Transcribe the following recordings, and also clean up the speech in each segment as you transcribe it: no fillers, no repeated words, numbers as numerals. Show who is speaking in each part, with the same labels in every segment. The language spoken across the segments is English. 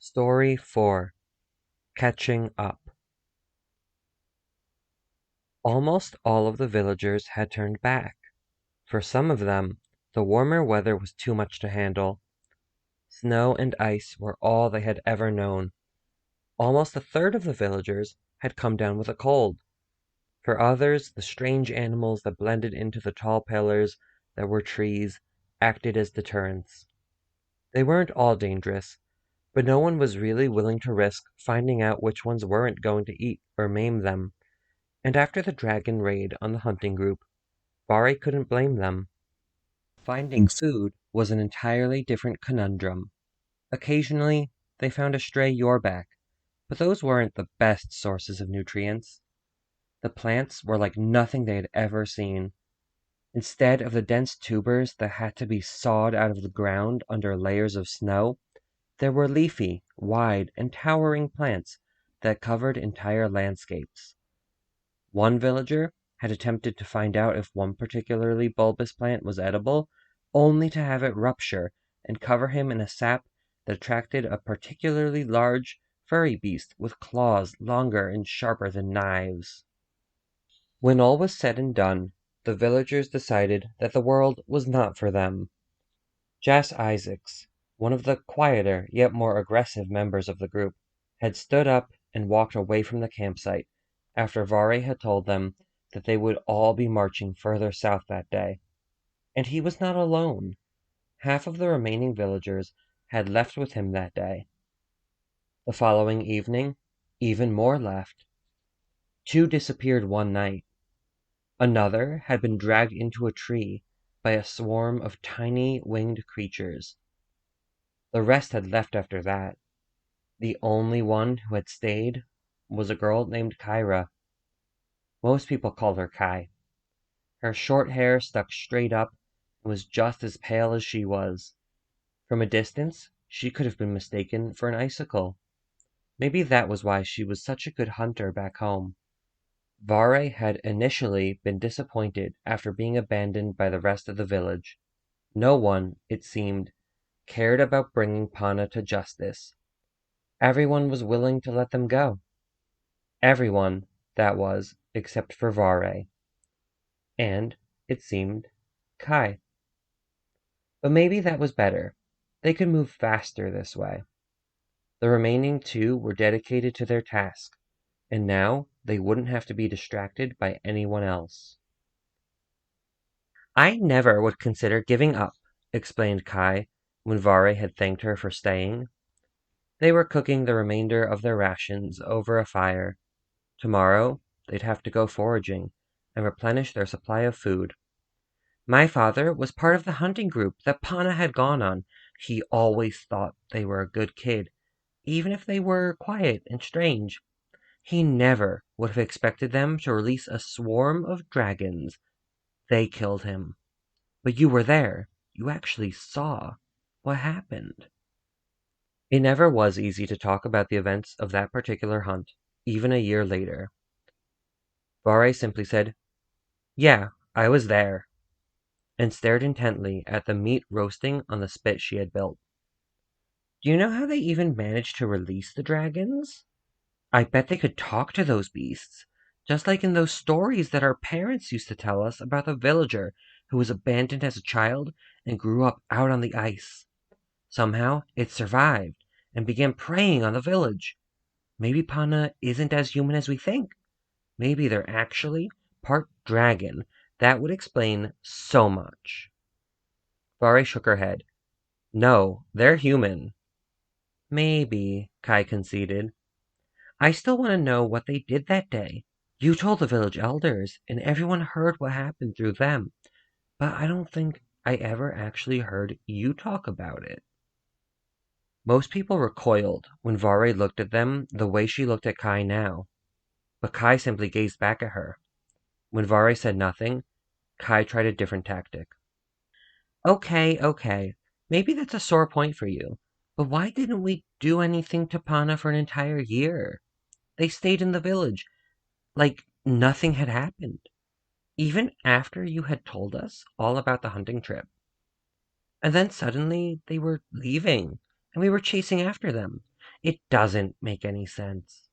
Speaker 1: Story 4: Catching Up. Almost all of the villagers had turned back. For some of them, the warmer weather was too much to handle. Snow and ice were all they had ever known. Almost a third of the villagers had come down with a cold. For others, the strange animals that blended into the tall pillars that were trees acted as deterrents. They weren't all dangerous, but no one was really willing to risk finding out which ones weren't going to eat or maim them. And after the dragon raid on the hunting group, Bari couldn't blame them. Finding food was an entirely different conundrum. Occasionally, they found a stray yorback, but those weren't the best sources of nutrients. The plants were like nothing they had ever seen. Instead of the dense tubers that had to be sawed out of the ground under layers of snow, there were leafy, wide, and towering plants that covered entire landscapes. One villager had attempted to find out if one particularly bulbous plant was edible, only to have it rupture and cover him in a sap that attracted a particularly large, furry beast with claws longer and sharper than knives. When all was said and done, the villagers decided that the world was not for them. Jas Isaacs, one of the quieter yet more aggressive members of the group, had stood up and walked away from the campsite after Vare had told them that they would all be marching further south that day. And he was not alone. Half of the remaining villagers had left with him that day. The following evening, even more left. 2 disappeared one night. Another had been dragged into a tree by a swarm of tiny winged creatures. The rest had left after that. The only one who had stayed was a girl named Kyra. Most people called her Kai. Her short hair stuck straight up and was just as pale as she was. From a distance, she could have been mistaken for an icicle. Maybe that was why she was such a good hunter back home. Vare had initially been disappointed after being abandoned by the rest of the village. No one, it seemed, cared about bringing Pana to justice. Everyone was willing to let them go. Everyone, that was, except for Vare. And, it seemed, Kai. But maybe that was better. They could move faster this way. The remaining 2 were dedicated to their task, and now they wouldn't have to be distracted by anyone else. I never would consider giving up, explained Kai, when Vare had thanked her for staying. They were cooking the remainder of their rations over a fire. Tomorrow, they'd have to go foraging and replenish their supply of food. My father was part of the hunting group that Pana had gone on. He always thought they were a good kid, even if they were quiet and strange. He never would have expected them to release a swarm of dragons. They killed him. But you were there. You actually saw what happened. It never was easy to talk about the events of that particular hunt, even a year later. Vare simply said, "Yeah, I was there," and stared intently at the meat roasting on the spit she had built. Do you know how they even managed to release the dragons? I bet they could talk to those beasts, just like in those stories that our parents used to tell us about the villager who was abandoned as a child and grew up out on the ice. Somehow it survived and began preying on the village. Maybe Pana isn't as human as we think. Maybe they're actually part dragon. That would explain so much. Vare shook her head. No, they're human. Maybe, Kai conceded. I still want to know what they did that day. You told the village elders, and everyone heard what happened through them. But I don't think I ever actually heard you talk about it. Most people recoiled when Vare looked at them the way she looked at Kai now. But Kai simply gazed back at her. When Vare said nothing, Kai tried a different tactic. Okay. Maybe that's a sore point for you. But why didn't we do anything to Pana for an entire year? They stayed in the village, like nothing had happened. Even after you had told us all about the hunting trip. And then suddenly they were leaving, and we were chasing after them. It doesn't make any sense.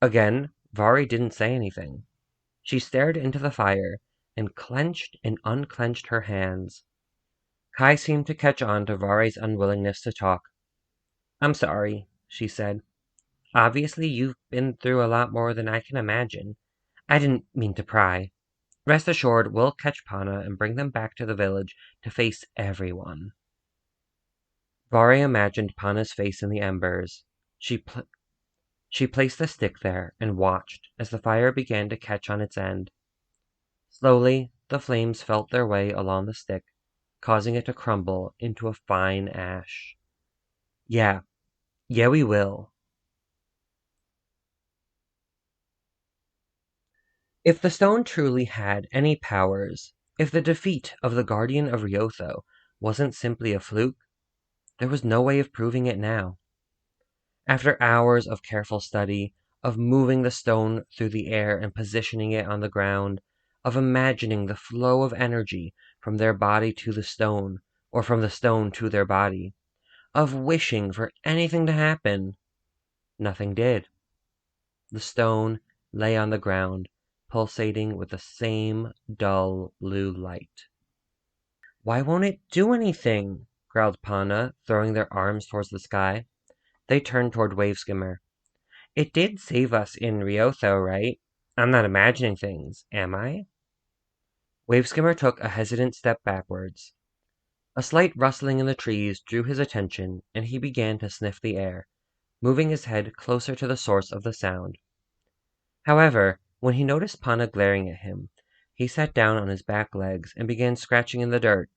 Speaker 1: Again, Vari didn't say anything. She stared into the fire and clenched and unclenched her hands. Kai seemed to catch on to Vari's unwillingness to talk. I'm sorry, she said. Obviously, you've been through a lot more than I can imagine. I didn't mean to pry. Rest assured, we'll catch Pana and bring them back to the village to face everyone. Vari imagined Pana's face in the embers. She placed the stick there and watched as the fire began to catch on its end. Slowly, the flames felt their way along the stick, causing it to crumble into a fine ash. Yeah, we will. If the stone truly had any powers, if the defeat of the Guardian of Riotho wasn't simply a fluke, there was no way of proving it now. After hours of careful study, of moving the stone through the air and positioning it on the ground, of imagining the flow of energy from their body to the stone, or from the stone to their body, of wishing for anything to happen, nothing did. The stone lay on the ground, pulsating with the same dull blue light. Why won't it do anything? Growled Pana, throwing their arms towards the sky. They turned toward Waveskimmer. It did save us in Riotho, right? I'm not imagining things, am I? Waveskimmer took a hesitant step backwards. A slight rustling in the trees drew his attention, and he began to sniff the air, moving his head closer to the source of the sound. However, when he noticed Pana glaring at him, he sat down on his back legs and began scratching in the dirt.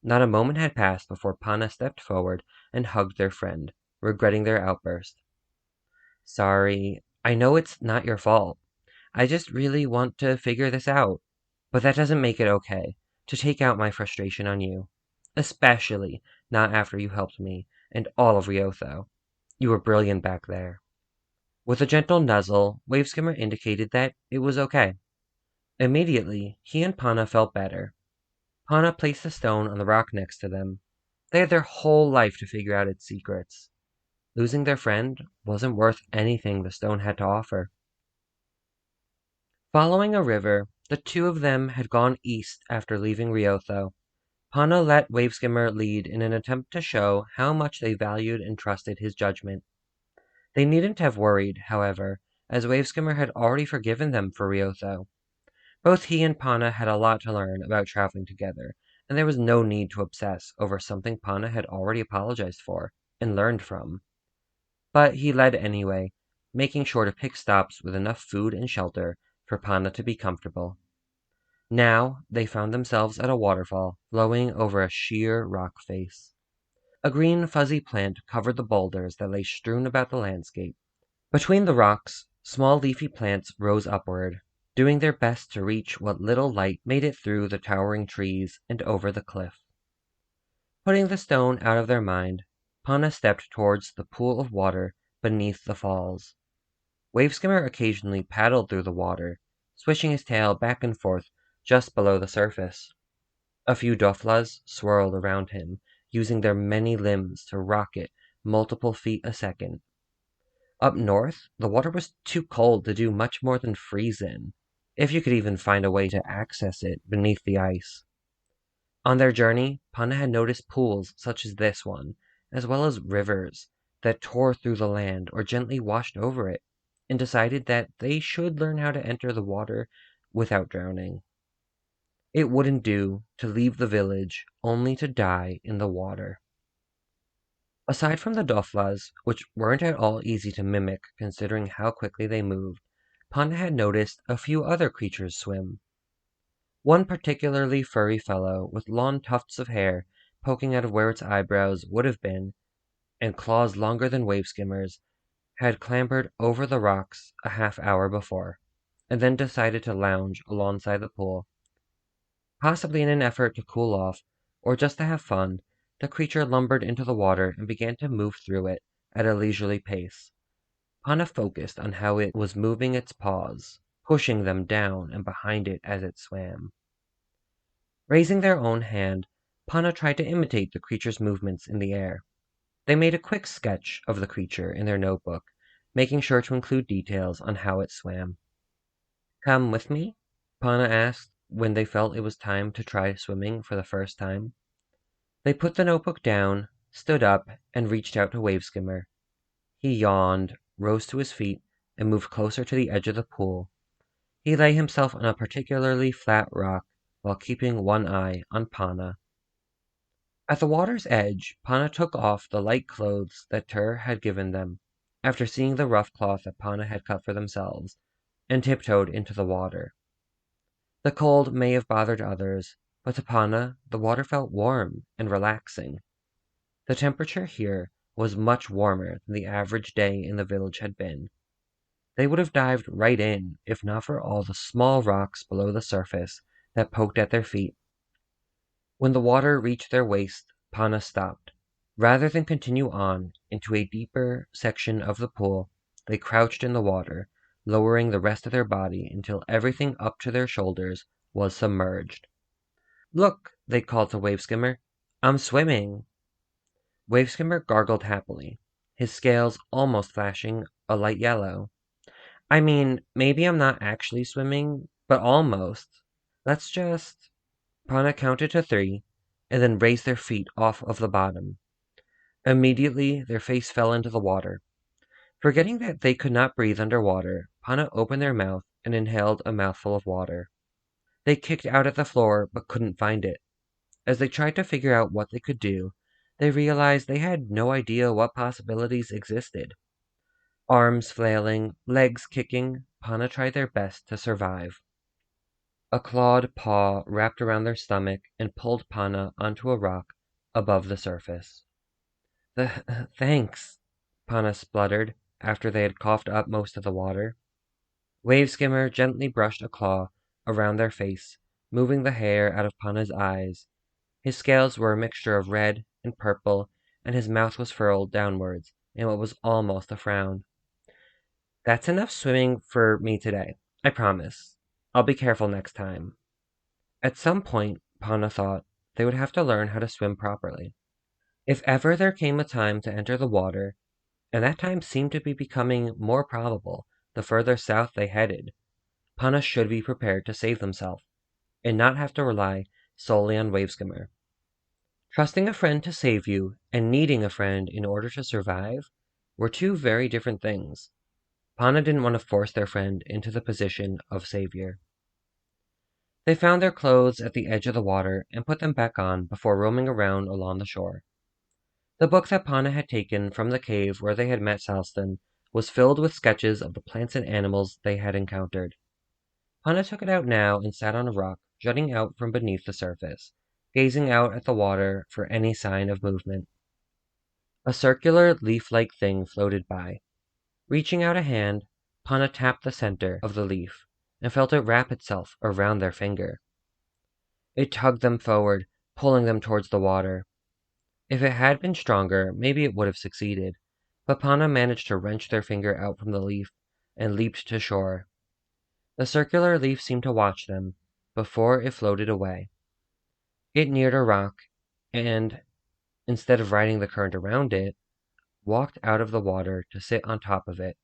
Speaker 1: Not a moment had passed before Pana stepped forward and hugged their friend, regretting their outburst. Sorry, I know it's not your fault. I just really want to figure this out. But that doesn't make it okay to take out my frustration on you. Especially not after you helped me and all of Riotho. You were brilliant back there. With a gentle nuzzle, Waveskimmer indicated that it was okay. Immediately, he and Pana felt better. Pana placed the stone on the rock next to them. They had their whole life to figure out its secrets. Losing their friend wasn't worth anything the stone had to offer. Following a river, the two of them had gone east after leaving Riotho. Pana let Waveskimmer lead in an attempt to show how much they valued and trusted his judgment. They needn't have worried, however, as Waveskimmer had already forgiven them for Riotho. Both he and Pana had a lot to learn about traveling together, and there was no need to obsess over something Pana had already apologized for and learned from. But he led anyway, making sure to pick stops with enough food and shelter for Pana to be comfortable. Now they found themselves at a waterfall flowing over a sheer rock face. A green fuzzy plant covered the boulders that lay strewn about the landscape. Between the rocks, small leafy plants rose upward, doing their best to reach what little light made it through the towering trees and over the cliff. Putting the stone out of their mind, Pana stepped towards the pool of water beneath the falls. Waveskimmer occasionally paddled through the water, swishing his tail back and forth just below the surface. A few doflas swirled around him, using their many limbs to rock it multiple feet a second. Up north, the water was too cold to do much more than freeze in, if you could even find a way to access it beneath the ice. On their journey, Pana had noticed pools such as this one, as well as rivers that tore through the land or gently washed over it, and decided that they should learn how to enter the water without drowning. It wouldn't do to leave the village only to die in the water. Aside from the doflas, which weren't at all easy to mimic considering how quickly they moved, Pana had noticed a few other creatures swim. One particularly furry fellow with long tufts of hair poking out of where its eyebrows would have been, and claws longer than Waveskimmer's, had clambered over the rocks a half-hour before, and then decided to lounge alongside the pool. Possibly in an effort to cool off, or just to have fun, the creature lumbered into the water and began to move through it at a leisurely pace. Pana focused on how it was moving its paws, pushing them down and behind it as it swam. Raising their own hand, Pana tried to imitate the creature's movements in the air. They made a quick sketch of the creature in their notebook, making sure to include details on how it swam. "Come with me?" Pana asked when they felt it was time to try swimming for the first time. They put the notebook down, stood up, and reached out to Waveskimmer. He yawned, rose to his feet, and moved closer to the edge of the pool. He lay himself on a particularly flat rock while keeping one eye on Pana. At the water's edge, Pana took off the light clothes that Tur had given them, after seeing the rough cloth that Pana had cut for themselves, and tiptoed into the water. The cold may have bothered others, but to Pana the water felt warm and relaxing. The temperature here was much warmer than the average day in the village had been. They would have dived right in if not for all the small rocks below the surface that poked at their feet. When the water reached their waist, Pana stopped. Rather than continue on into a deeper section of the pool, they crouched in the water, lowering the rest of their body until everything up to their shoulders was submerged. "Look," they called to Waveskimmer. "I'm swimming." Waveskimmer gargled happily, his scales almost flashing a light yellow. "I mean, maybe I'm not actually swimming, but almost. Let's just—" Pana counted to 3, and then raised their feet off of the bottom. Immediately, their face fell into the water. Forgetting that they could not breathe underwater, Pana opened their mouth and inhaled a mouthful of water. They kicked out at the floor, but couldn't find it. As they tried to figure out what they could do, they realized they had no idea what possibilities existed. Arms flailing, legs kicking, Pana tried their best to survive. A clawed paw wrapped around their stomach and pulled Pana onto a rock above the surface. Thanks," Pana spluttered after they had coughed up most of the water. Waveskimmer gently brushed a claw around their face, moving the hair out of Pana's eyes. His scales were a mixture of red and purple, and his mouth was furrowed downwards in what was almost a frown. "That's enough swimming for me today, I promise. I'll be careful next time." At some point, Pana thought, they would have to learn how to swim properly. If ever there came a time to enter the water, and that time seemed to be becoming more probable the further south they headed, Pana should be prepared to save themselves, and not have to rely solely on Waveskimmer. Trusting a friend to save you and needing a friend in order to survive were two very different things. Pana didn't want to force their friend into the position of savior. They found their clothes at the edge of the water and put them back on before roaming around along the shore. The book that Pana had taken from the cave where they had met Salston was filled with sketches of the plants and animals they had encountered. Pana took it out now and sat on a rock jutting out from beneath the surface, gazing out at the water for any sign of movement. A circular leaf-like thing floated by. Reaching out a hand, Pana tapped the center of the leaf and felt it wrap itself around their finger. It tugged them forward, pulling them towards the water. If it had been stronger, maybe it would have succeeded, but Pana managed to wrench their finger out from the leaf and leaped to shore. The circular leaf seemed to watch them before it floated away. It neared a rock, and, instead of riding the current around it, walked out of the water to sit on top of it.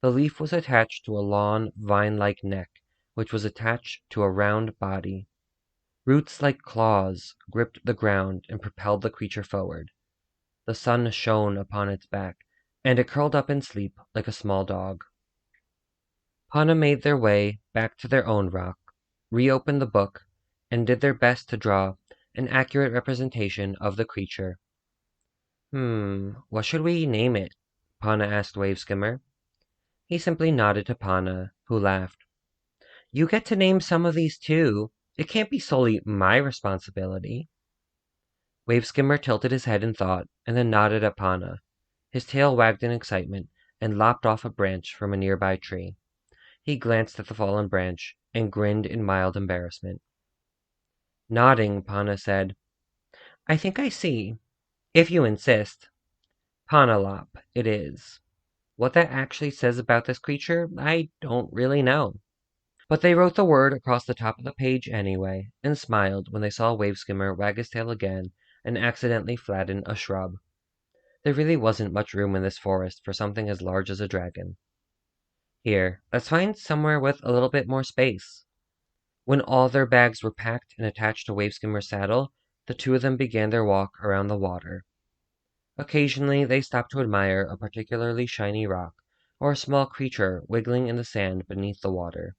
Speaker 1: The leaf was attached to a long, vine-like neck, which was attached to a round body. Roots like claws gripped the ground and propelled the creature forward. The sun shone upon its back, and it curled up in sleep like a small dog. Pana made their way back to their own rock, reopened the book, and did their best to draw an accurate representation of the creature. What should we name it?" Pana asked Waveskimmer. He simply nodded to Pana, who laughed. "You get to name some of these too. It can't be solely my responsibility." Waveskimmer tilted his head in thought, and then nodded at Pana. His tail wagged in excitement, and lopped off a branch from a nearby tree. He glanced at the fallen branch, and grinned in mild embarrassment. Nodding, Pana said, "I think I see. If you insist. Panalop, it is. What that actually says about this creature, I don't really know." But they wrote the word across the top of the page anyway, and smiled when they saw Waveskimmer wag his tail again and accidentally flatten a shrub. There really wasn't much room in this forest for something as large as a dragon. Here, let's find somewhere with a little bit more space. When all their bags were packed and attached to Waveskimmer's saddle, the two of them began their walk around the water. Occasionally, they stopped to admire a particularly shiny rock or a small creature wiggling in the sand beneath the water.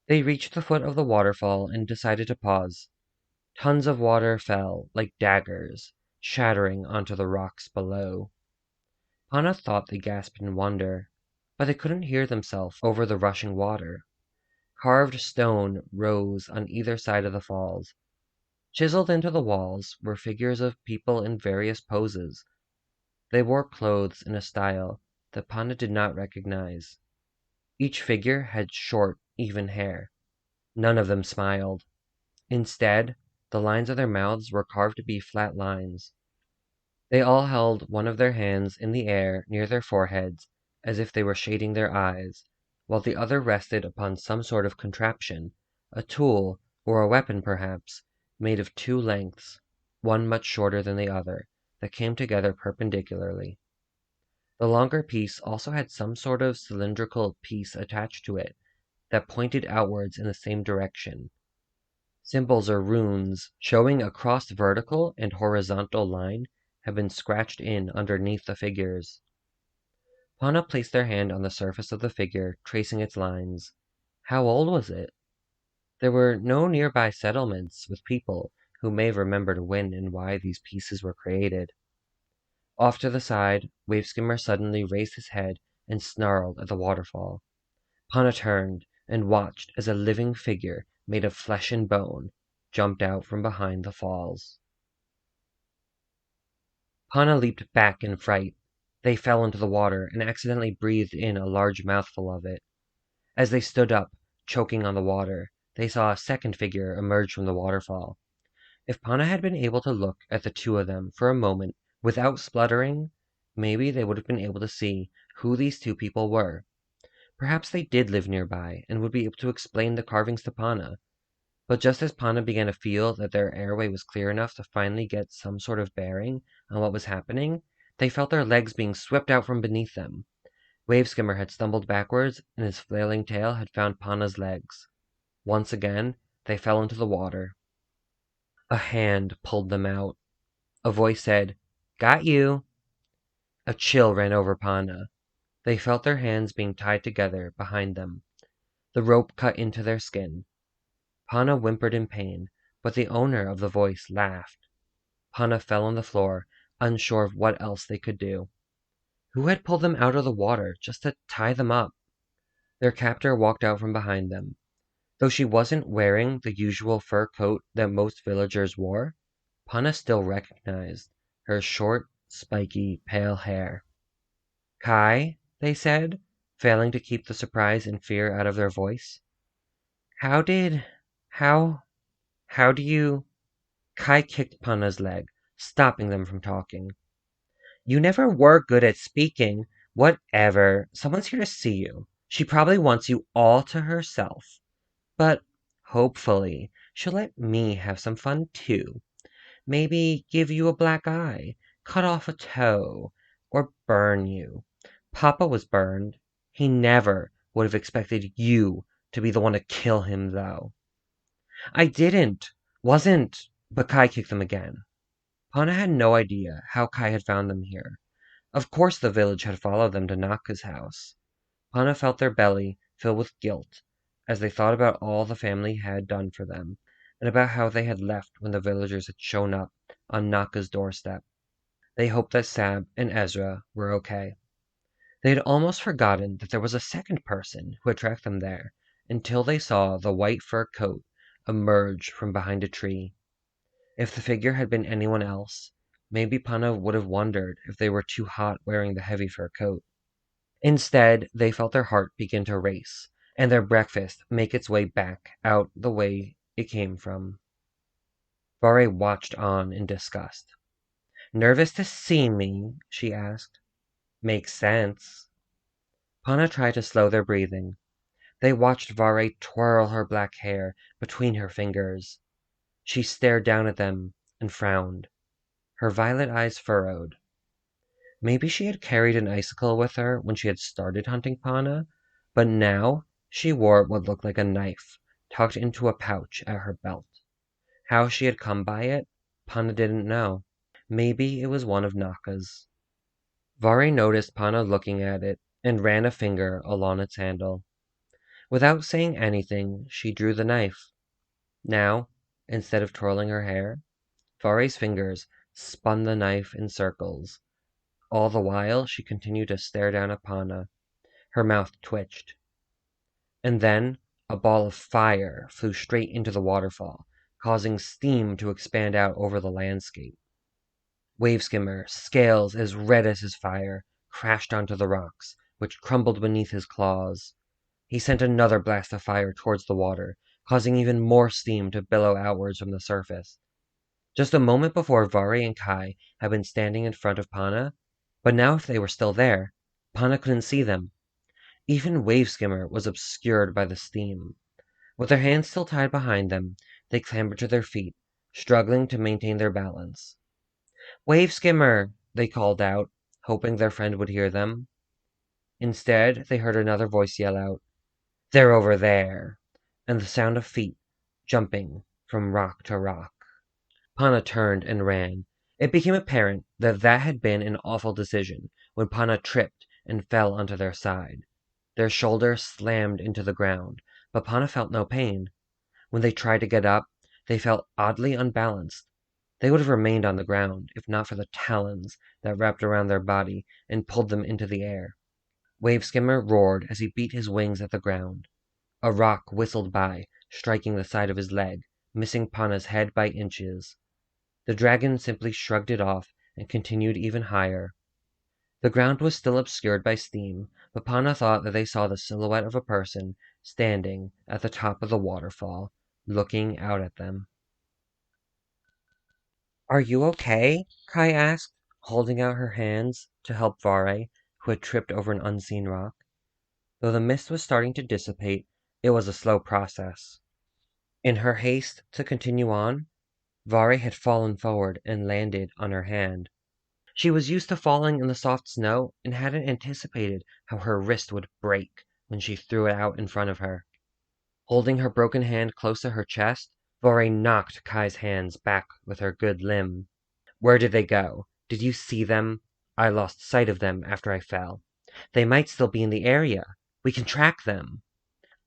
Speaker 1: They reached the foot of the waterfall and decided to pause. Tons of water fell, like daggers, shattering onto the rocks below. Pana thought they gasped in wonder, but they couldn't hear themselves over the rushing water. Carved stone rose on either side of the falls. Chiseled into the walls were figures of people in various poses. They wore clothes in a style that Pana did not recognize. Each figure had short, even hair. None of them smiled. Instead, the lines of their mouths were carved to be flat lines. They all held one of their hands in the air near their foreheads, as if they were shading their eyes, while the other rested upon some sort of contraption, a tool, or a weapon perhaps, made of two lengths, one much shorter than the other, that came together perpendicularly. The longer piece also had some sort of cylindrical piece attached to it that pointed outwards in the same direction. Symbols or runes showing a crossed vertical and horizontal line have been scratched in underneath the figures. Pana placed their hand on the surface of the figure, tracing its lines. How old was it? There were no nearby settlements with people who may have remembered when and why these pieces were created. Off to the side, Waveskimmer suddenly raised his head and snarled at the waterfall. Pana turned and watched as a living figure made of flesh and bone jumped out from behind the falls. Pana leaped back in fright. They fell into the water and accidentally breathed in a large mouthful of it. As they stood up, choking on the water, they saw a second figure emerge from the waterfall. If Pana had been able to look at the two of them for a moment without spluttering, maybe they would have been able to see who these two people were. Perhaps they did live nearby and would be able to explain the carvings to Pana. But just as Pana began to feel that their airway was clear enough to finally get some sort of bearing on what was happening, they felt their legs being swept out from beneath them. Waveskimmer had stumbled backwards, and his flailing tail had found Pana's legs. Once again, they fell into the water. A hand pulled them out. A voice said, "Got you." A chill ran over Pana. They felt their hands being tied together behind them. The rope cut into their skin. Pana whimpered in pain, but the owner of the voice laughed. Pana fell on the floor, unsure of what else they could do. Who had pulled them out of the water just to tie them up? Their captor walked out from behind them. Though she wasn't wearing the usual fur coat that most villagers wore, Pana still recognized her short, spiky, pale hair. "Kai," they said, failing to keep the surprise and fear out of their voice. "How did... how... how do you..." Kai kicked Pana's leg, stopping them from talking. "You never were good at speaking. Whatever. Someone's here to see you. She probably wants you all to herself. But hopefully she'll let me have some fun too. Maybe give you a black eye, cut off a toe, or burn you. Papa was burned. He never would have expected you to be the one to kill him, though." "I didn't. Wasn't..." But Kai kicked them again. Pana had no idea how Kai had found them here. Of course the village had followed them to Naka's house. Pana felt their belly fill with guilt as they thought about all the family had done for them, and about how they had left when the villagers had shown up on Naka's doorstep. They hoped that Sab and Ezra were okay. They had almost forgotten that there was a second person who had tracked them there, until they saw the white fur coat emerge from behind a tree. If the figure had been anyone else, maybe Pana would have wondered if they were too hot wearing the heavy fur coat. Instead, they felt their heart begin to race, and their breakfast make its way back out the way it came from. Vare watched on in disgust. "Nervous to see me?" she asked. "Makes sense." Pana tried to slow their breathing. They watched Vare twirl her black hair between her fingers. She stared down at them and frowned. Her violet eyes furrowed. Maybe she had carried an icicle with her when she had started hunting Pana, but now she wore what looked like a knife tucked into a pouch at her belt. How she had come by it, Pana didn't know. Maybe it was one of Naka's. Vari noticed Pana looking at it and ran a finger along its handle. Without saying anything, she drew the knife. Now, instead of twirling her hair, Vari's fingers spun the knife in circles. All the while, she continued to stare down at Pana. Her mouth twitched. And then a ball of fire flew straight into the waterfall, causing steam to expand out over the landscape. Waveskimmer, scales as red as his fire, crashed onto the rocks, which crumbled beneath his claws. He sent another blast of fire towards the water, causing even more steam to billow outwards from the surface. Just a moment before, Vari and Kai had been standing in front of Pana, but now if they were still there, Pana couldn't see them. Even Waveskimmer was obscured by the steam. With their hands still tied behind them, they clambered to their feet, struggling to maintain their balance. "Waveskimmer!" they called out, hoping their friend would hear them. Instead, they heard another voice yell out, "They're over there!" and the sound of feet jumping from rock to rock. Pana turned and ran. It became apparent that had been an awful decision when Pana tripped and fell onto their side. Their shoulders slammed into the ground, but Pana felt no pain. When they tried to get up, they felt oddly unbalanced. They would have remained on the ground if not for the talons that wrapped around their body and pulled them into the air. Waveskimmer roared as he beat his wings at the ground. A rock whistled by, striking the side of his leg, missing Pana's head by inches. The dragon simply shrugged it off and continued even higher. The ground was still obscured by steam, but Pana thought that they saw the silhouette of a person standing at the top of the waterfall, looking out at them. "Are you okay?" Kai asked, holding out her hands to help Vari, who had tripped over an unseen rock. Though the mist was starting to dissipate, it was a slow process. In her haste to continue on, Vari had fallen forward and landed on her hand. She was used to falling in the soft snow and hadn't anticipated how her wrist would break when she threw it out in front of her. Holding her broken hand close to her chest, Vari knocked Kai's hands back with her good limb. "Where did they go? Did you see them? I lost sight of them after I fell. They might still be in the area. We can track them."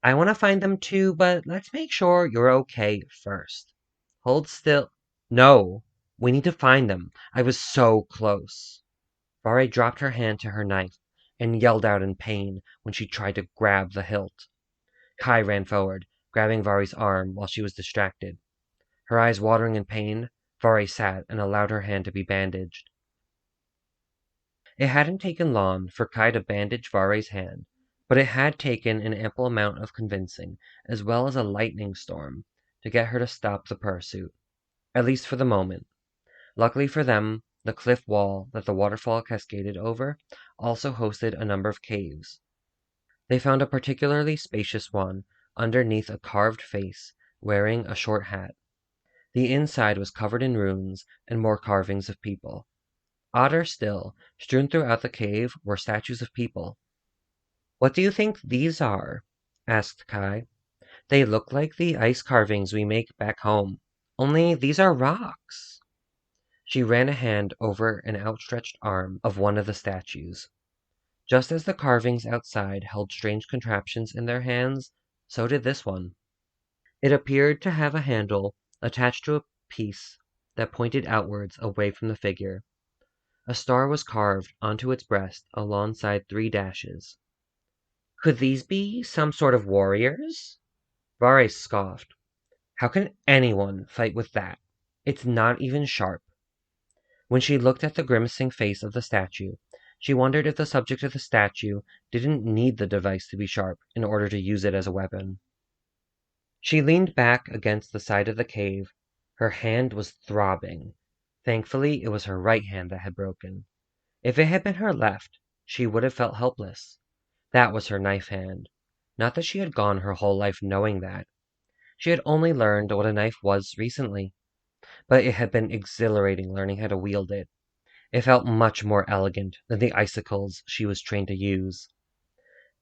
Speaker 1: "I want to find them too, but let's make sure you're okay first. Hold still." "No, we need to find them. I was so close." Vari dropped her hand to her knife and yelled out in pain when she tried to grab the hilt. Kai ran forward, grabbing Vari's arm while she was distracted. Her eyes watering in pain, Vari sat and allowed her hand to be bandaged. It hadn't taken long for Kai to bandage Vari's hand, but it had taken an ample amount of convincing, as well as a lightning storm, to get her to stop the pursuit, at least for the moment. Luckily for them, the cliff wall that the waterfall cascaded over also hosted a number of caves. They found a particularly spacious one underneath a carved face wearing a short hat. The inside was covered in runes and more carvings of people. Odder still, strewn throughout the cave were statues of people. "What do you think these are?" asked Kai. "They look like the ice carvings we make back home, only these are rocks." She ran a hand over an outstretched arm of one of the statues. Just as the carvings outside held strange contraptions in their hands, so did this one. It appeared to have a handle attached to a piece that pointed outwards away from the figure. A star was carved onto its breast alongside 3 dashes. "Could these be some sort of warriors?" Vare scoffed. "How can anyone fight with that? It's not even sharp." When she looked at the grimacing face of the statue, she wondered if the subject of the statue didn't need the device to be sharp in order to use it as a weapon. She leaned back against the side of the cave. Her hand was throbbing. Thankfully, it was her right hand that had broken. If it had been her left, she would have felt helpless. That was her knife hand. Not that she had gone her whole life knowing that. She had only learned what a knife was recently. But it had been exhilarating learning how to wield it. It felt much more elegant than the icicles she was trained to use.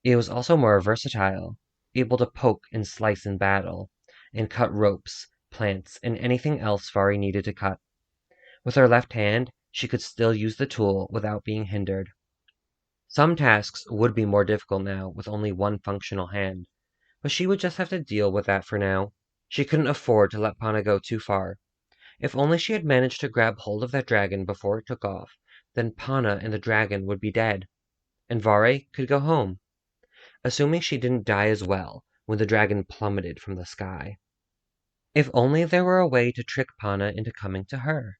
Speaker 1: It was also more versatile, able to poke and slice in battle, and cut ropes, plants, and anything else Vari needed to cut. With her left hand, she could still use the tool without being hindered. Some tasks would be more difficult now with only one functional hand, but she would just have to deal with that for now. She couldn't afford to let Pana go too far. If only she had managed to grab hold of that dragon before it took off, then Pana and the dragon would be dead, and Vare could go home, assuming she didn't die as well when the dragon plummeted from the sky. If only there were a way to trick Pana into coming to her.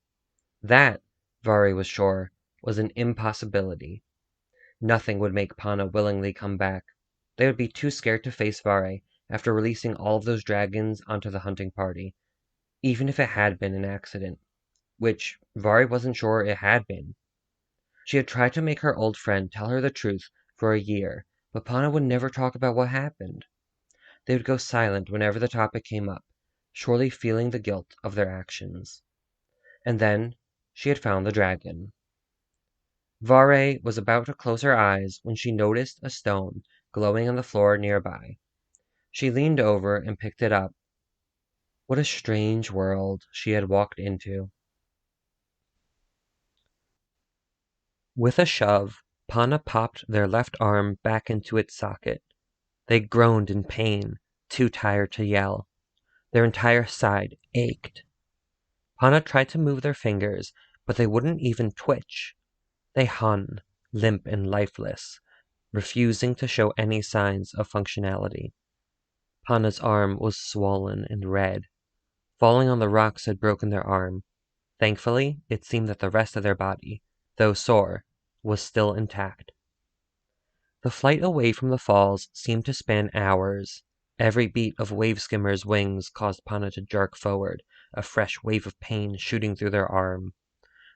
Speaker 1: That, Vare was sure, was an impossibility. Nothing would make Pana willingly come back. They would be too scared to face Vare after releasing all of those dragons onto the hunting party, even if it had been an accident, which Vare wasn't sure it had been. She had tried to make her old friend tell her the truth for a year, but Pana would never talk about what happened. They would go silent whenever the topic came up, surely feeling the guilt of their actions. And then she had found the dragon. Vare was about to close her eyes when she noticed a stone glowing on the floor nearby. She leaned over and picked it up. What a strange world she had walked into. With a shove, Pana popped their left arm back into its socket. They groaned in pain, too tired to yell. Their entire side ached. Pana tried to move their fingers, but they wouldn't even twitch. They hung, limp and lifeless, refusing to show any signs of functionality. Pana's arm was swollen and red. Falling on the rocks had broken their arm. Thankfully, it seemed that the rest of their body, though sore, was still intact. The flight away from the falls seemed to span hours. Every beat of Waveskimmer's wings caused Pana to jerk forward, a fresh wave of pain shooting through their arm.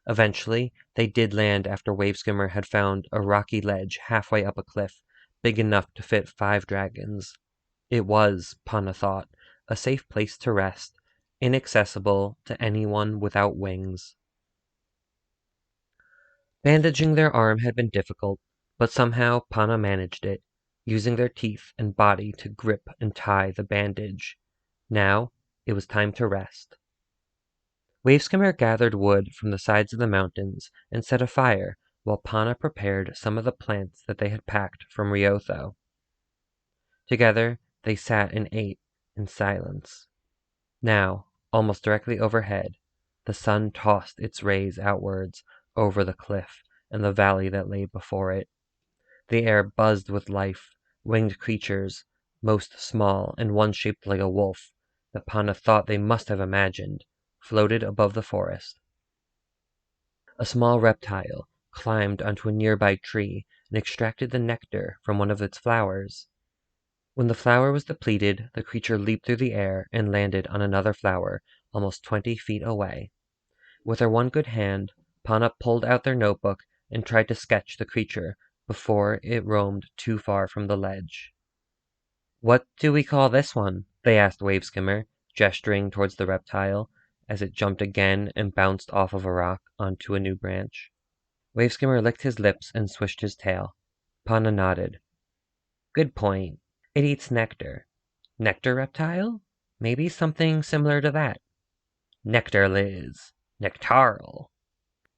Speaker 1: Eventually, they did land after Waveskimmer had found a rocky ledge halfway up a cliff, big enough to fit 5 dragons. It was, Pana thought, a safe place to rest, inaccessible to anyone without wings. Bandaging their arm had been difficult, but somehow Pana managed it, using their teeth and body to grip and tie the bandage. Now, it was time to rest. Waveskimmer gathered wood from the sides of the mountains and set a fire while Pana prepared some of the plants that they had packed from Riotho. Together, they sat and ate in silence. Now, almost directly overhead, the sun tossed its rays outwards over the cliff and the valley that lay before it. The air buzzed with life, winged creatures, most small and one shaped like a wolf, that Pana thought they must have imagined, floated above the forest. A small reptile climbed onto a nearby tree and extracted the nectar from one of its flowers. When the flower was depleted, the creature leaped through the air and landed on another flower almost 20 feet away. With her one good hand, Pana pulled out their notebook and tried to sketch the creature before it roamed too far from the ledge. "What do we call this one?" they asked Waveskimmer, gesturing towards the reptile, as it jumped again and bounced off of a rock onto a new branch. Waveskimmer licked his lips and swished his tail. Pana nodded. "Good point. It eats nectar. Nectar reptile? Maybe something similar to that. Nectarliz. Nectarl."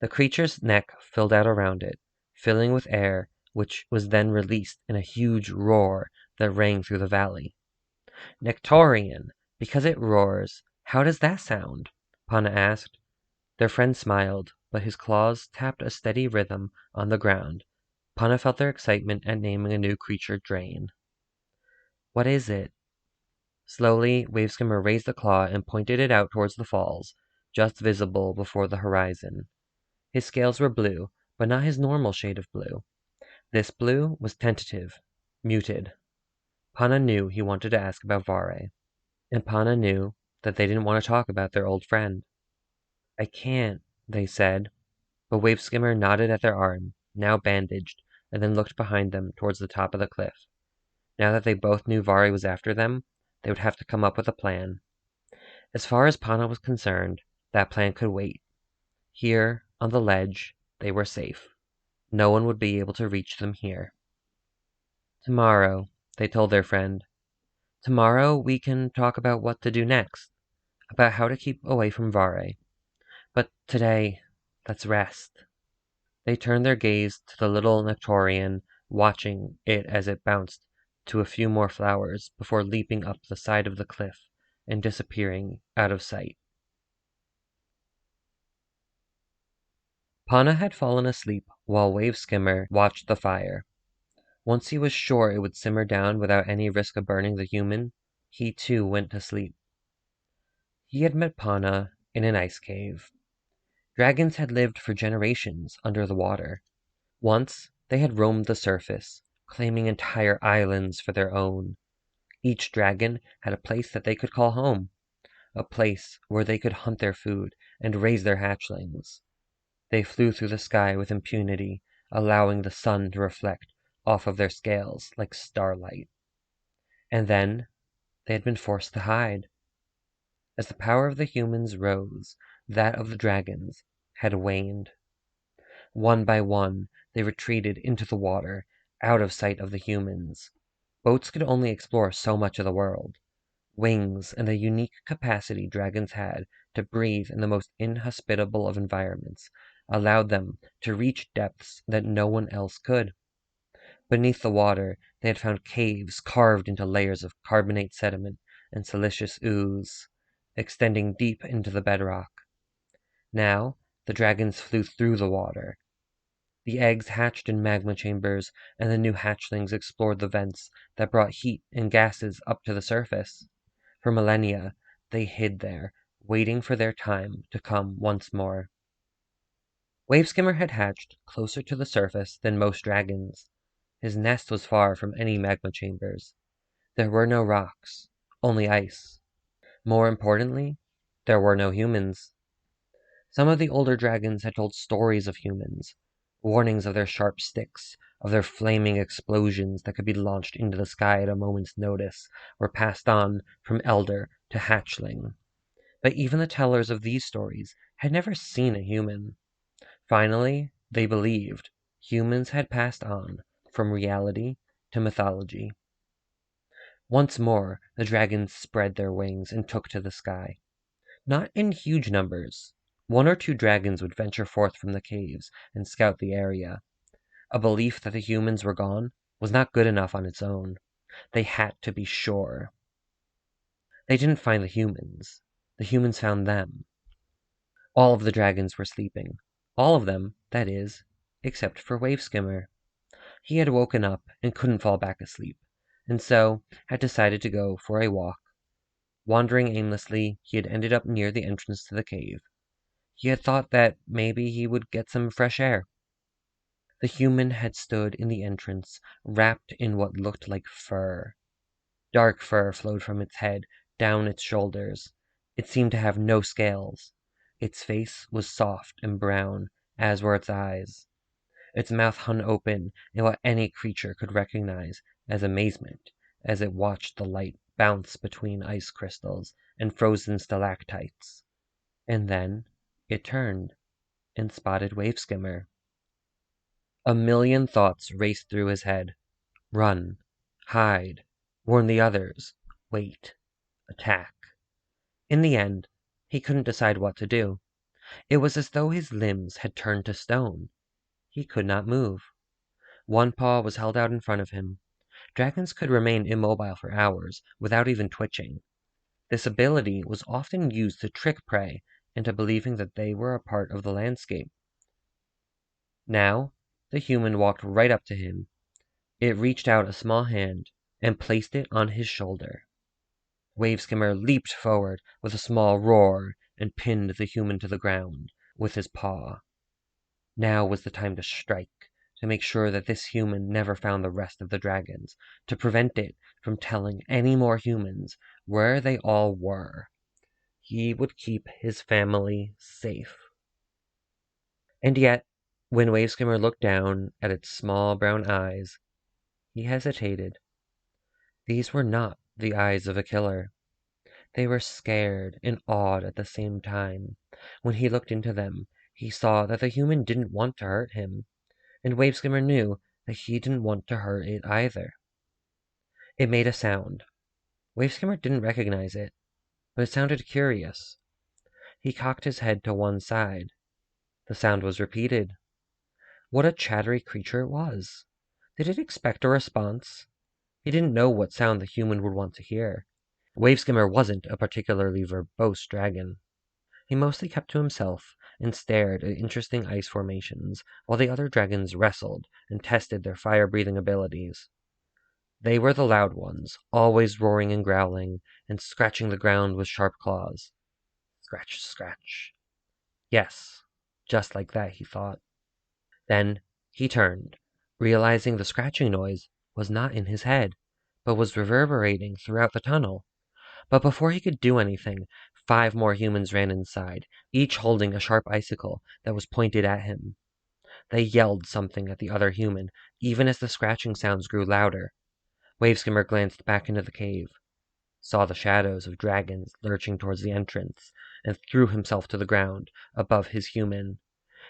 Speaker 1: The creature's neck filled out around it, filling with air, which was then released in a huge roar that rang through the valley. "Nectarian, because it roars. How does that sound?" Pana asked. Their friend smiled, but his claws tapped a steady rhythm on the ground. Pana felt their excitement at naming a new creature drain. "What is it?" Slowly, Waveskimmer raised a claw and pointed it out towards the falls, just visible before the horizon. His scales were blue, but not his normal shade of blue. This blue was tentative, muted. Pana knew he wanted to ask about Vare, and Pana knew that they didn't want to talk about their old friend. "I can't," they said, but Waveskimmer nodded at their arm, now bandaged, and then looked behind them towards the top of the cliff. Now that they both knew Vare was after them, they would have to come up with a plan. As far as Pana was concerned, that plan could wait. Here, on the ledge, They were safe. No one would be able to reach them here. Tomorrow, they told their friend, tomorrow we can talk about what to do next, about how to keep away from Vare. But today, let's rest. They turned their gaze to the little Nectarian, watching it as it bounced to a few more flowers before leaping up the side of the cliff and disappearing out of sight. Pana had fallen asleep while Waveskimmer watched the fire. Once he was sure it would simmer down without any risk of burning the human, he too went to sleep. He had met Pana in an ice cave. Dragons had lived for generations under the water. Once they had roamed the surface, claiming entire islands for their own. Each dragon had a place that they could call home, a place where they could hunt their food and raise their hatchlings. They flew through the sky with impunity, allowing the sun to reflect off of their scales like starlight. And then they had been forced to hide. As the power of the humans rose, that of the dragons had waned. One by one, they retreated into the water, out of sight of the humans. Boats could only explore so much of the world. Wings and the unique capacity dragons had to breathe in the most inhospitable of environments allowed them to reach depths that no one else could. Beneath the water, they had found caves carved into layers of carbonate sediment and siliceous ooze, extending deep into the bedrock. Now, the dragons flew through the water. The eggs hatched in magma chambers, and the new hatchlings explored the vents that brought heat and gases up to the surface. For millennia, they hid there, waiting for their time to come once more. Waveskimmer had hatched closer to the surface than most dragons. His nest was far from any magma chambers. There were no rocks, only ice. More importantly, there were no humans. Some of the older dragons had told stories of humans, warnings of their sharp sticks, of their flaming explosions that could be launched into the sky at a moment's notice, were passed on from elder to hatchling. But even the tellers of these stories had never seen a human. Finally, they believed humans had passed on from reality to mythology. Once more, the dragons spread their wings and took to the sky. Not in huge numbers. One or two dragons would venture forth from the caves and scout the area. A belief that the humans were gone was not good enough on its own. They had to be sure. They didn't find the humans. The humans found them. All of the dragons were sleeping. All of them, that is, except for Waveskimmer. He had woken up and couldn't fall back asleep, and so had decided to go for a walk. Wandering aimlessly, he had ended up near the entrance to the cave. He had thought that maybe he would get some fresh air. The human had stood in the entrance, wrapped in what looked like fur. Dark fur flowed from its head, down its shoulders. It seemed to have no scales. Its face was soft and brown, as were its eyes. Its mouth hung open in what any creature could recognize as amazement as it watched the light bounce between ice crystals and frozen stalactites. And then it turned and spotted Waveskimmer. A million thoughts raced through his head. Run, hide, warn the others, wait, attack. In the end, he couldn't decide what to do. It was as though his limbs had turned to stone. He could not move. One paw was held out in front of him. Dragons could remain immobile for hours without even twitching. This ability was often used to trick prey into believing that they were a part of the landscape. Now, the human walked right up to him. It reached out a small hand and placed it on his shoulder. Waveskimmer leaped forward with a small roar and pinned the human to the ground with his paw. Now was the time to strike, to make sure that this human never found the rest of the dragons, to prevent it from telling any more humans where they all were. He would keep his family safe. And yet, when Waveskimmer looked down at its small brown eyes, he hesitated. These were not the eyes of a killer. They were scared and awed at the same time. When he looked into them, He saw that the human didn't want to hurt him, and Waveskimmer knew that he didn't want to hurt it either. It made a sound. Waveskimmer didn't recognize it, but it sounded curious. He cocked his head to one side. The sound was repeated. What a chattery creature it was! Did it expect a response? He didn't know what sound the human would want to hear. Waveskimmer wasn't a particularly verbose dragon. He mostly kept to himself and stared at interesting ice formations while the other dragons wrestled and tested their fire-breathing abilities. They were the loud ones, always roaring and growling and scratching the ground with sharp claws. Scratch, scratch. Yes, just like that, he thought. Then he turned, realizing the scratching noise was not in his head, but was reverberating throughout the tunnel. But before he could do anything, 5 more humans ran inside, each holding a sharp icicle that was pointed at him. They yelled something at the other human, even as the scratching sounds grew louder. Waveskimmer glanced back into the cave, saw the shadows of dragons lurching towards the entrance, and threw himself to the ground above his human.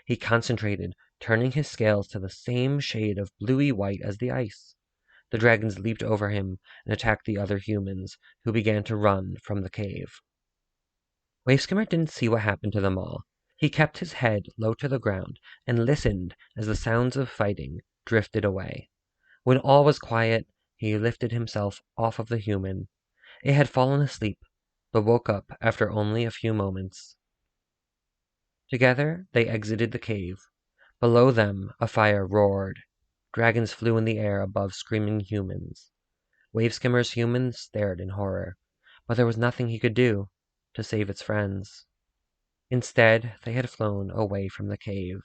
Speaker 1: He concentrated, turning his scales to the same shade of bluey white as the ice. The dragons leaped over him and attacked the other humans, who began to run from the cave. Waveskimmer didn't see what happened to them all. He kept his head low to the ground and listened as the sounds of fighting drifted away. When all was quiet, he lifted himself off of the human. It had fallen asleep, but woke up after only a few moments. Together, they exited the cave. Below them, a fire roared. Dragons flew in the air above screaming humans. Waveskimmer's humans stared in horror, but there was nothing he could do to save its friends. Instead, they had flown away from the cave.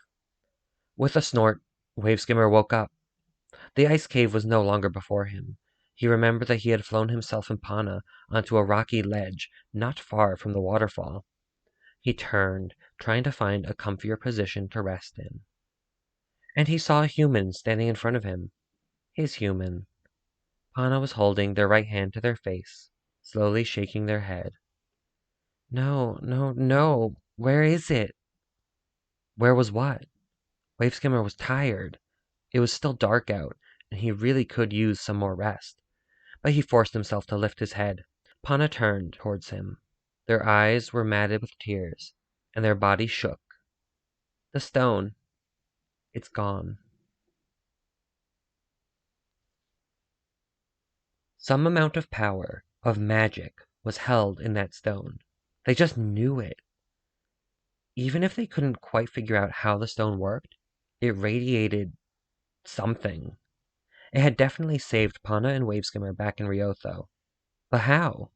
Speaker 1: With a snort, Waveskimmer woke up. The ice cave was no longer before him. He remembered that he had flown himself and Pana onto a rocky ledge not far from the waterfall. He turned, trying to find a comfier position to rest in. And he saw a human standing in front of him. His human. Pana was holding their right hand to their face, slowly shaking their head. No, no, no. Where is it? Where was what? Waveskimmer was tired. It was still dark out, and he really could use some more rest. But he forced himself to lift his head. Pana turned towards him. Their eyes were matted with tears, and their bodies shook. The stone. It's gone. Some amount of power, of magic, was held in that stone. They just knew it. Even if they couldn't quite figure out how the stone worked, it radiated something. It had definitely saved Pana and Waveskimmer back in Riotho. But how?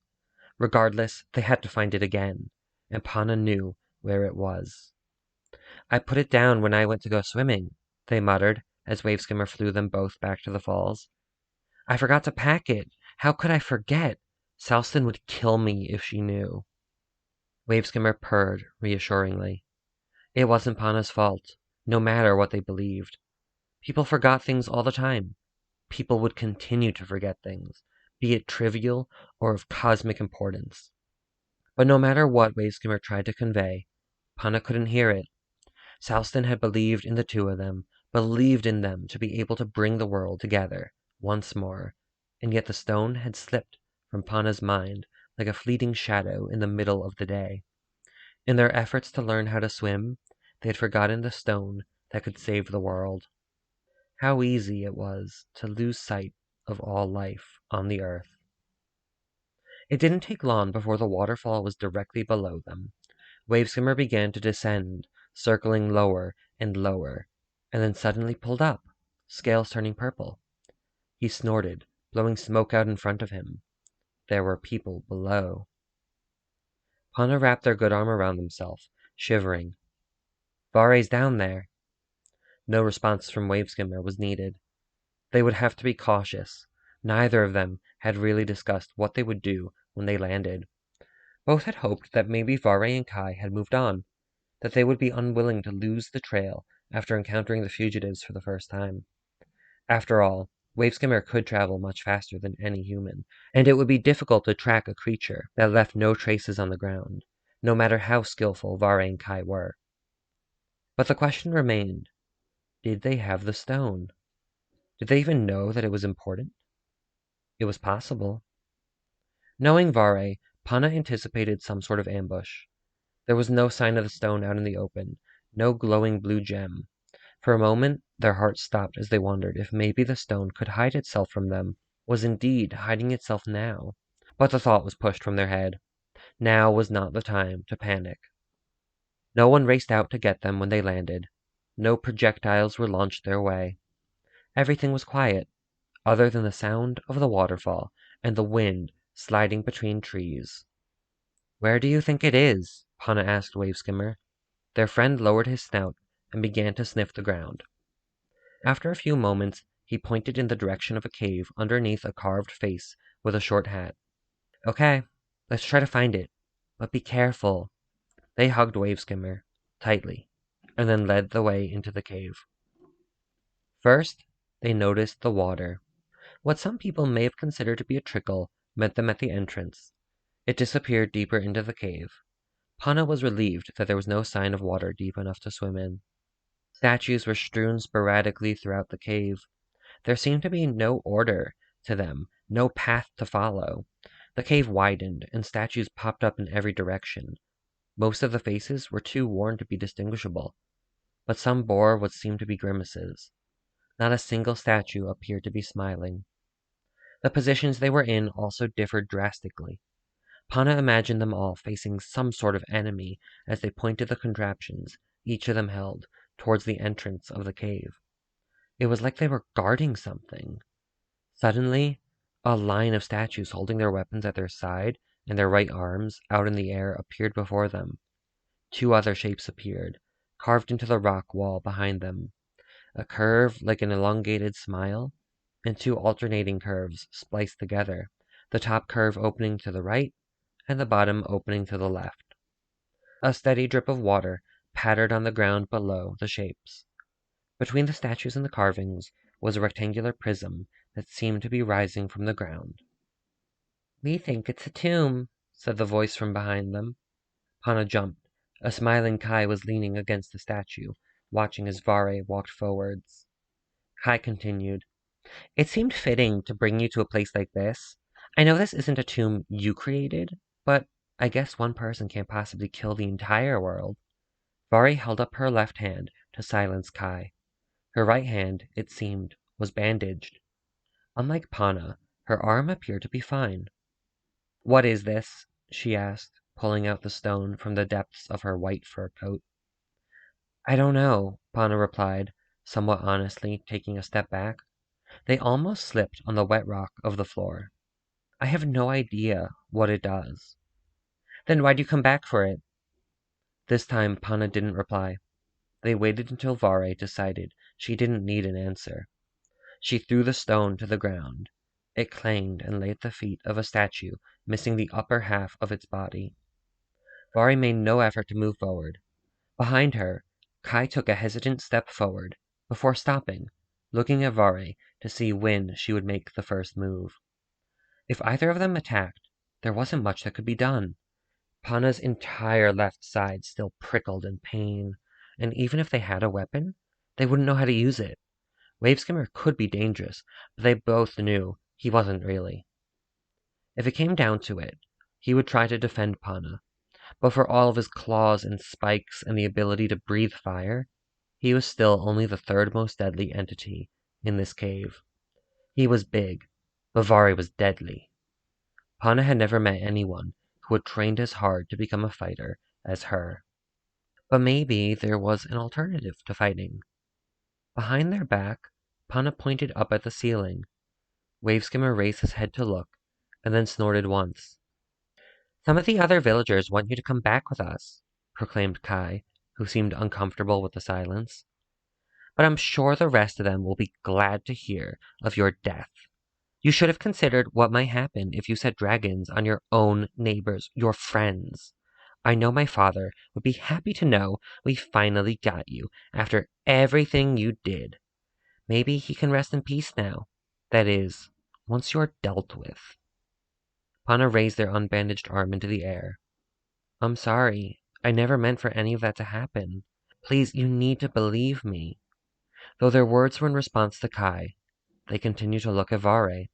Speaker 1: Regardless, they had to find it again, and Pana knew where it was. I put it down when I went to go swimming, they muttered as Waveskimmer flew them both back to the falls. I forgot to pack it. How could I forget? Salston would kill me if she knew. Waveskimmer purred reassuringly. It wasn't Pana's fault, no matter what they believed. People forgot things all the time. People would continue to forget things, be it trivial or of cosmic importance. But no matter what Waveskimmer tried to convey, Pana couldn't hear it. Salston had believed in the two of them, believed in them to be able to bring the world together once more, and yet the stone had slipped from Pana's mind like a fleeting shadow in the middle of the day. In their efforts to learn how to swim, they had forgotten the stone that could save the world. How easy it was to lose sight of all life on the earth. It didn't take long before the waterfall was directly below them. Waveskimmer began to descend, circling lower and lower, and then suddenly pulled up, scales turning purple. He snorted, blowing smoke out in front of him. There were people below. Pana wrapped their good arm around himself, shivering. Vare's down there. No response from Waveskimmer was needed. They would have to be cautious. Neither of them had really discussed what they would do when they landed. Both had hoped that maybe Vare and Kai had moved on, that they would be unwilling to lose the trail after encountering the fugitives for the first time. After all, Waveskimmer could travel much faster than any human, and it would be difficult to track a creature that left no traces on the ground, no matter how skillful Vare and Kai were. But the question remained, did they have the stone? Did they even know that it was important? It was possible. Knowing Vare, Pana anticipated some sort of ambush. There was no sign of the stone out in the open, no glowing blue gem. For a moment, their hearts stopped as they wondered if maybe the stone could hide itself from them, was indeed hiding itself now. But the thought was pushed from their head. Now was not the time to panic. No one raced out to get them when they landed. No projectiles were launched their way. Everything was quiet, other than the sound of the waterfall and the wind sliding between trees. "Where do you think it is?" Pana asked Waveskimmer. Their friend lowered his snout and began to sniff the ground. After a few moments, he pointed in the direction of a cave underneath a carved face with a short hat. "Okay, let's try to find it. But be careful." They hugged Waveskimmer tightly and then led the way into the cave. First, they noticed the water. What some people may have considered to be a trickle met them at the entrance. It disappeared deeper into the cave. Pana was relieved that there was no sign of water deep enough to swim in. Statues were strewn sporadically throughout the cave. There seemed to be no order to them, no path to follow. The cave widened, and statues popped up in every direction. Most of the faces were too worn to be distinguishable, but some bore what seemed to be grimaces. Not a single statue appeared to be smiling. The positions they were in also differed drastically. Pana imagined them all facing some sort of enemy as they pointed the contraptions, each of them held, towards the entrance of the cave. It was like they were guarding something. Suddenly, a line of statues holding their weapons at their side and their right arms out in the air appeared before them. Two other shapes appeared, carved into the rock wall behind them. A curve like an elongated smile, and two alternating curves spliced together, the top curve opening to the right and the bottom opening to the left. A steady drip of water pattered on the ground below the shapes. Between the statues and the carvings was a rectangular prism that seemed to be rising from the ground. "We think it's a tomb," said the voice from behind them. Pana jumped. A smiling Kai was leaning against the statue, watching as Vare walked forwards. Kai continued, "It seemed fitting to bring you to a place like this. I know this isn't a tomb you created, but I guess one person can't possibly kill the entire world." Vare held up her left hand to silence Kai. Her right hand, it seemed, was bandaged. Unlike Pana, her arm appeared to be fine. "What is this?" she asked, pulling out the stone from the depths of her white fur coat. "I don't know," Pana replied, somewhat honestly, taking a step back. They almost slipped on the wet rock of the floor. "I have no idea what it does." "Then why'd you come back for it?" This time Pana didn't reply. They waited until Vare decided she didn't need an answer. She threw the stone to the ground. It clanged and lay at the feet of a statue, missing the upper half of its body. Vare made no effort to move forward. Behind her, Kai took a hesitant step forward, before stopping, looking at Vare to see when she would make the first move. If either of them attacked, there wasn't much that could be done. Pana's entire left side still prickled in pain, and even if they had a weapon, they wouldn't know how to use it. Waveskimmer could be dangerous, but they both knew he wasn't really. If it came down to it, he would try to defend Pana, but for all of his claws and spikes and the ability to breathe fire, he was still only the third most deadly entity in this cave. He was big, but Vare was deadly. Pana had never met anyone who had trained as hard to become a fighter as her. But maybe there was an alternative to fighting. Behind their back, Pana pointed up at the ceiling. Waveskimmer raised his head to look, and then snorted once. "Some of the other villagers want you to come back with us," proclaimed Kai, who seemed uncomfortable with the silence. "But I'm sure the rest of them will be glad to hear of your death. You should have considered what might happen if you set dragons on your own neighbors, your friends. I know my father would be happy to know we finally got you after everything you did. Maybe he can rest in peace now. That is, once you're dealt with." Pana raised their unbandaged arm into the air. "I'm sorry. I never meant for any of that to happen." Please, you need to believe me." Though their words were in response to Kai, they continued to look at Vare.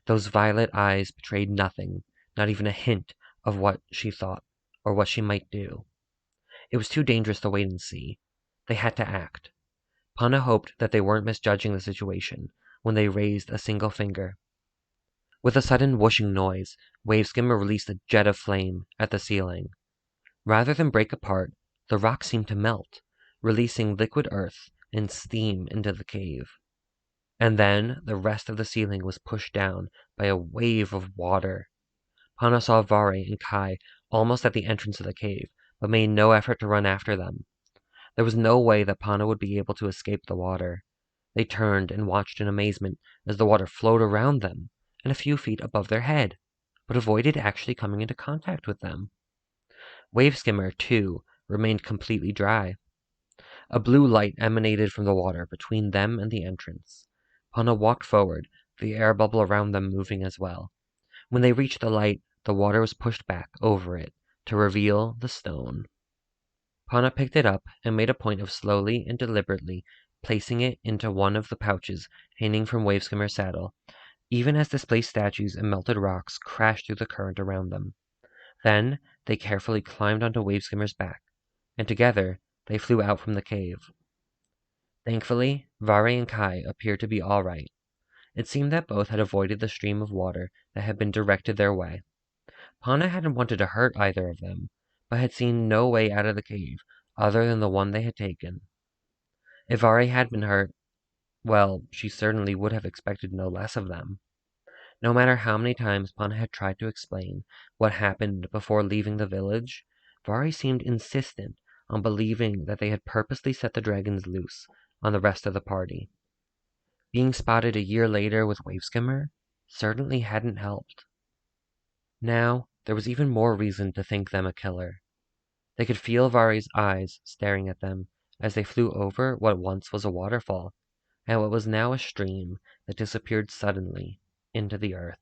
Speaker 1: Those violet eyes betrayed nothing, not even a hint of what she thought or what she might do. It was too dangerous to wait and see. They had to act. Pana hoped that they weren't misjudging the situation when they raised a single finger. With a sudden whooshing noise, Waveskimmer released a jet of flame at the ceiling. Rather than break apart, the rock seemed to melt, releasing liquid earth and steam into the cave. And then the rest of the ceiling was pushed down by a wave of water. Pana saw Vare and Kai almost at the entrance of the cave, but made no effort to run after them. There was no way that Pana would be able to escape the water. They turned and watched in amazement as the water flowed around them and a few feet above their head, but avoided actually coming into contact with them. Waveskimmer, too, remained completely dry. A blue light emanated from the water between them and the entrance. Pana walked forward, the air bubble around them moving as well. When they reached the light, the water was pushed back over it to reveal the stone. Pana picked it up and made a point of slowly and deliberately placing it into one of the pouches hanging from Waveskimmer's saddle, even as displaced statues and melted rocks crashed through the current around them. Then they carefully climbed onto Waveskimmer's back, and together they flew out from the cave. Thankfully, Vare and Kai appeared to be all right. It seemed that both had avoided the stream of water that had been directed their way. Pana hadn't wanted to hurt either of them, but had seen no way out of the cave other than the one they had taken. If Vare had been hurt, well, she certainly would have expected no less of them. No matter how many times Pana had tried to explain what happened before leaving the village, Vare seemed insistent on believing that they had purposely set the dragons loose on the rest of the party. Being spotted a year later with Waveskimmer certainly hadn't helped. Now, there was even more reason to think them a killer. They could feel Vare's eyes staring at them as they flew over what once was a waterfall, and what was now a stream that disappeared suddenly into the earth.